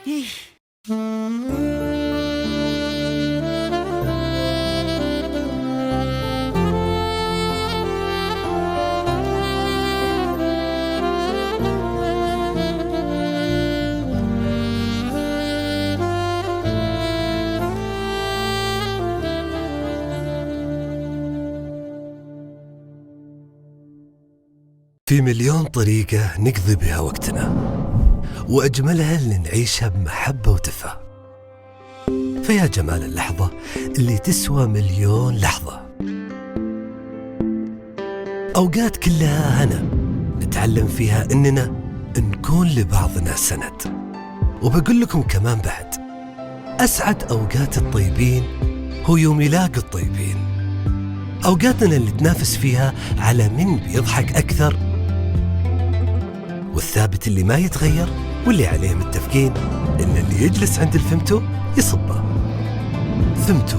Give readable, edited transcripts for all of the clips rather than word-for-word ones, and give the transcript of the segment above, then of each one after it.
في مليون طريقة نقضي بها وقتنا، وأجملها اللي نعيشها بمحبة وتفاهم. فيا جمال اللحظة اللي تسوى مليون لحظة. أوقات كلها هنا نتعلم فيها إننا نكون لبعضنا سند. وبقول لكم كمان بعد، أسعد أوقات الطيبين هو يوم يلاقي الطيبين. أوقاتنا اللي تنافس فيها على من بيضحك أكثر، والثابت اللي ما يتغير واللي عليه متفقين إن اللي يجلس عند الفمتو يصبه. فمتو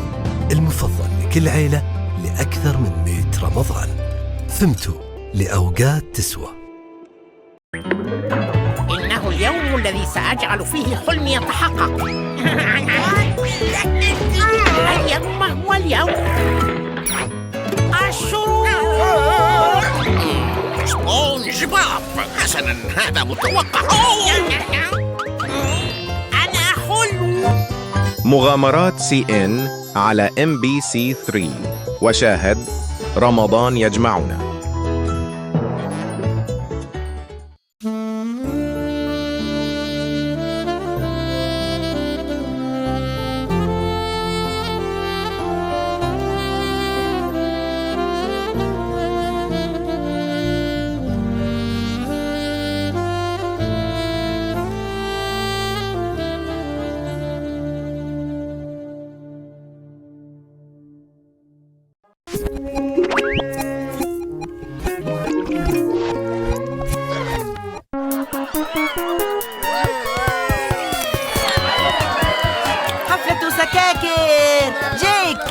المفضل لكل عيلة لأكثر من 100 رمضان. فمتو لأوقات تسوى. إنه اليوم الذي سأجعل فيه حلمي يتحقق. اليوم هو اليوم. الشروق. سبونج بوب، حسنا هذا متوقع. أنا حلو. مغامرات CNN على MBC 3 وشاهد رمضان يجمعنا.